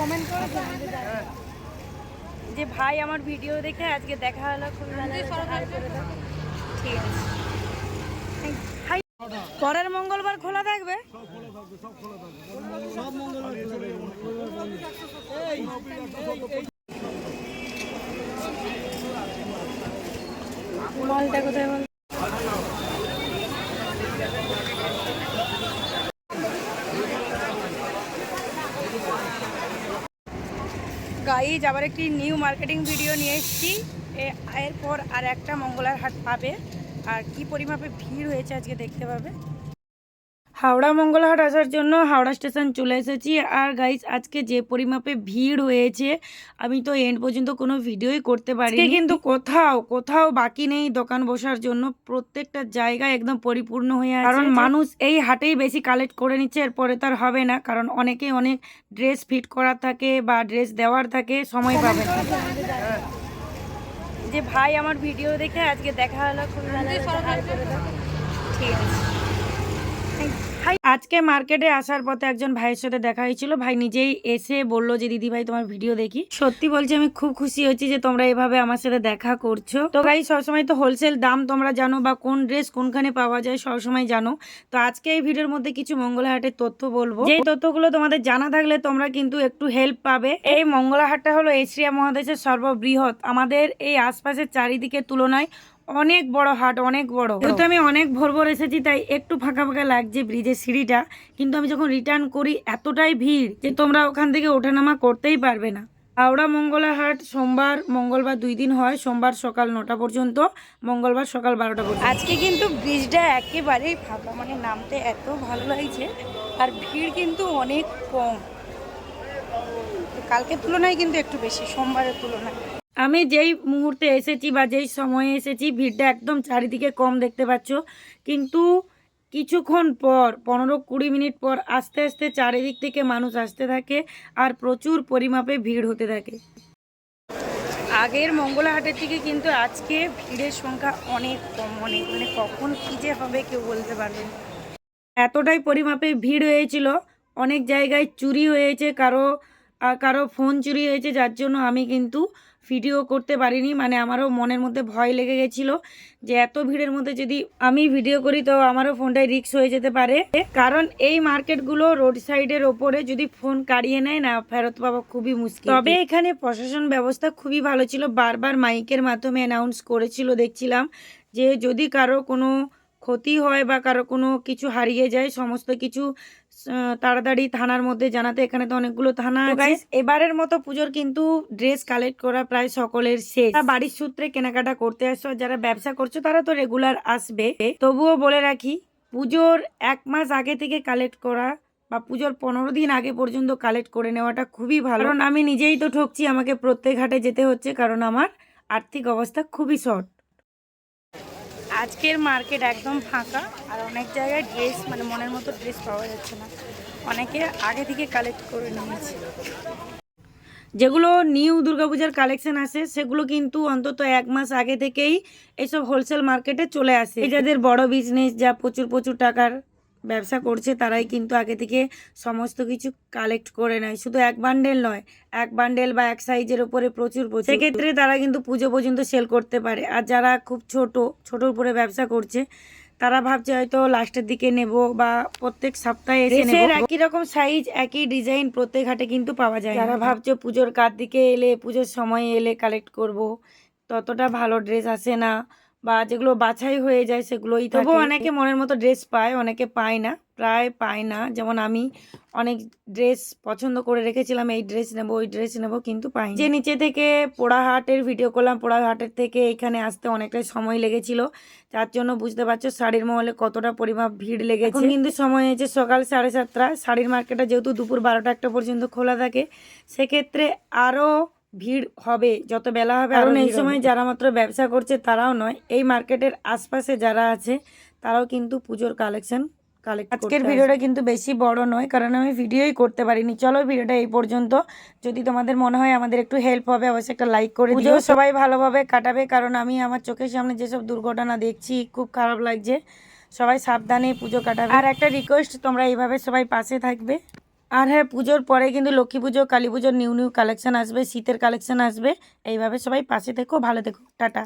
Comment করে যে ভাই আমার ভিডিও দেখে আজকে দেখা হলো, খুব ভালো লাগলো। ঠিক আছে, হাই। পরের মঙ্গলবার খোলা থাকবে? সব মঙ্গলবার মলটা কোথায় বল? গাইজ আবার একটি নিউ মার্কেটিং ভিডিও নিয়ে এসেছি। এরপর আর একটা মঙ্গলার হাট পাবে, আর কি পরিমাপে ভিড় হয়েছে আজকে দেখতে পাবে। হাওড়া মঙ্গলহাট আসার জন্য হাওড়া স্টেশন চলে এসেছি। আর গাইজ আজকে যে পরিমাপে ভিড় হয়েছে, আমি তো এন্ড পর্যন্ত কোনো ভিডিওই করতে পারিনি, কিন্তু কোথাও কোথাও বাকি নেই দোকান বসার জন্য। প্রত্যেকটা জায়গায় একদম পরিপূর্ণ হয়ে আছে, কারণ মানুষ এই হাটেই বেশি কালেক্ট করে নিচ্ছে। এরপরে তার হবে না, কারণ অনেকেই অনেক ড্রেস ফিট করার থাকে বা ড্রেস দেওয়ার থাকে, সময় পাবে না। যে ভাই আমার ভিডিও দেখে আজকে দেখা হলো, খুব ভালো লাগলো। ঠিক আছে। আজকে মার্কেটে আসার পথে একজন ভাইয়ের সাথে দেখা হয়েছিল। ভাই নিজেই এসে বললো যে দিদি ভাই তোমার ভিডিও দেখি। সত্যি বলছি আমি খুব খুশি হচ্ছি যে তোমরা এভাবে আমার সাথে দেখা করছো। তো ভাই সবসময় তো হোলসেল দাম তোমরা জানো, বা কোন ড্রেস কোনখানে পাওয়া যায় সবসময় জানো। তো আজকে এই ভিডিওর মধ্যে কিছু মঙ্গলা হাটের তথ্য বলবো, যে তথ্যগুলো তোমাদের জানা থাকলে তোমরা কিন্তু একটু হেল্প পাবে। এই মঙ্গলা হাটটা হলো এশিয়া মহাদেশের সর্ববৃহৎ। আমাদের এই আশপাশের চারিদিকের তুলনায় অনেক বড় হাট, অনেক বড়। যেহেতু আমি অনেক ভোর ভোর এসেছি তাই একটু ফাঁকা ফাঁকা লাগছে ব্রিজের সিঁড়িটা, কিন্তু আমি যখন রিটার্ন করি এতটাই ভিড় যে তোমরা ওখান থেকে ওঠানামা করতেই পারবে না। হাওড়া মঙ্গলা হাট সোমবার মঙ্গলবার 2 দিন হয়, সোমবার সকাল 9টা পর্যন্ত, মঙ্গলবার সকাল 12টা পর্যন্ত। আজকে কিন্তু ব্রিজটা একেবারেই ফাঁকা, মানে নামতে এত ভালো লাগছে। আর ভিড় কিন্তু অনেক কম, কালকের তুলনায় কিন্তু একটু বেশি, সোমবারের তুলনায়। আমি যেই মুহূর্তে এসেছি বা যেই সময়ে এসেছি ভিড়টা একদম চারিদিকে কম দেখতে পাচ্ছ, কিন্তু কিছুক্ষণ পর 15-20 মিনিট পর আস্তে আস্তে চারিদিক থেকে মানুষ আসতে থাকে আর প্রচুর পরিমাপে ভিড় হতে থাকে। আগের মঙ্গলা হাটের থেকে কিন্তু আজকে ভিড়ের সংখ্যা অনেক কম, অনেক, মানে কখন কী যে হবে কেউ বলতে পারবে না। এতটাই পরিমাপে ভিড় হয়েছিল, অনেক জায়গায় চুরি হয়েছে, কারো ফোন চুরি হয়েছে, যার জন্য আমি কিন্তু ভিডিও করতে পারিনি। মানে আমারও মনের মধ্যে ভয় লেগে গেছিলো যে এত ভিড়ের মধ্যে যদি আমি ভিডিও করি তো আমারও ফোনটায় রিস্ক হয়ে যেতে পারে, কারণ এই মার্কেটগুলো রোড সাইডের ওপরে, যদি ফোন কাড়িয়ে নেয় না ফেরত পাওয়া খুবই মুশকিল। তবে এখানে প্রশাসন ব্যবস্থা খুবই ভালো ছিল, বারবার মাইকের মাধ্যমে অ্যানাউন্স করেছিল, দেখছিলাম যে যদি কারো কোনো ক্ষতি হয় বা কারো কোনো কিছু হারিয়ে যায়, সমস্ত কিছু তাড়াতাড়ি থানার মধ্যে জানাতে। এখানে তো অনেকগুলো থানা আছে। এবারের মতো পুজোর কিন্তু ড্রেস কালেক্ট করা প্রায় সকলের শেষ। বাড়ির সূত্রে কেনাকাটা করতে আসছো, যারা ব্যবসা করছো তারা তো রেগুলার আসবে। তবুও বলে রাখি, পুজোর 1 মাস আগে থেকে কালেক্ট করা বা পুজোর 15 দিন আগে পর্যন্ত কালেক্ট করে নেওয়াটা খুবই ভালো, কারণ আমি নিজেই তো ঠকছি, আমাকে প্রত্যেক হাটে যেতে হচ্ছে, কারণ আমার আর্থিক অবস্থা খুবই শর্ট। আজকের মার্কেট একদম ফাঁকা, আর অনেক জায়গায় ড্রেস, মানে মনের মতো ড্রেস পাওয়া যাচ্ছে না, অনেকে আগে থেকে কালেক্ট করে নিয়েছে। যেগুলো নিউ দুর্গাপূজার কালেকশন আসে সেগুলো কিন্তু অন্তত 1 মাস আগে থেকেই এইসব হোলসেল মার্কেটে চলে আসে। এই যাদের বড় বিজনেস, যা প্রচুর প্রচুর টাকার ব্যবসা করছে, তারাই কিন্তু আগে থেকে সমস্ত কিছু কালেক্ট করে নেয়। শুধু 1 বান্ডেল নয়, 1 বান্ডেল বা 1 সাইজের উপরে প্রচুর, সেক্ষেত্রে তারা কিন্তু পুজো পর্যন্ত সেল করতে পারে। আর যারা খুব ছোটোর উপরে ব্যবসা করছে, তারা ভাবছে হয়তো লাস্টের দিকে নেব বা প্রত্যেক সপ্তাহে এসে নেব। একই রকম সাইজ, একই ডিজাইন প্রত্যেক হাটে কিন্তু পাওয়া যায়। যারা ভাবছে পুজোর কার দিকে এলে, পুজোর সময়ে এলে কালেক্ট করব, ততটা ভালো ড্রেস আসে না, বা যেগুলো বাছাই হয়ে যায় সেগুলোই থাকে। তবুও অনেকে মনের মতো ড্রেস পায়, অনেকে পায় না, প্রায় পায় না। যেমন আমি অনেক ড্রেস পছন্দ করে রেখেছিলাম, এই ড্রেস নেব ওই ড্রেস নেব, কিন্তু পাই। যে নিচে থেকে পোড়াহাটের ভিডিও করলাম, পোড়াহাটের থেকে এখানে আসতে অনেকটাই সময় লেগেছিল, যার জন্য বুঝতে পারছো শাড়ির মহলে কতটা পরিমাপ ভিড় লেগেছে। কিন্তু সময় হয়েছে সকাল 7:30। শাড়ির মার্কেটটা যেহেতু দুপুর 12টা-1টা পর্যন্ত খোলা থাকে, সেক্ষেত্রে আরও ভিড় হবে যত বেলা হবে। কারণ এই সময় যারা মাত্র ব্যবসা করছে তারাও নয়, এই মার্কেটের আশপাশে যারা আছে তারাও কিন্তু পুজোর কালেকশন কালেক্ট করতে। আজকের ভিডিওটা কিন্তু বেশি বড় নয়, কারণ আমি ভিডিওই করতে পারিনি। চলো ভিডিওটা এই পর্যন্ত। যদি তোমাদের মনে হয় আমাদের একটু হেল্প হবে, অবশ্যই একটা লাইক করে দিও। সবাই ভালোভাবে কাটাবে, কারণ আমি আমার চোখের সামনে যেসব দুর্ঘটনা দেখছি খুব খারাপ লাগছে। সবাই সাবধানে পুজো কাটাবে। আর একটা রিকোয়েস্ট, তোমরা এইভাবে সবাই পাশে থাকবে। আর হ্যাঁ, পুজোর পরে কিন্তু লক্ষ্মী পুজো, কালী পুজোর নিউ নিউ কালেকশান আসবে, শীতের কালেকশান আসবে। এইভাবে সবাই পাশে থেকো, ভালো থেকো, টাটা।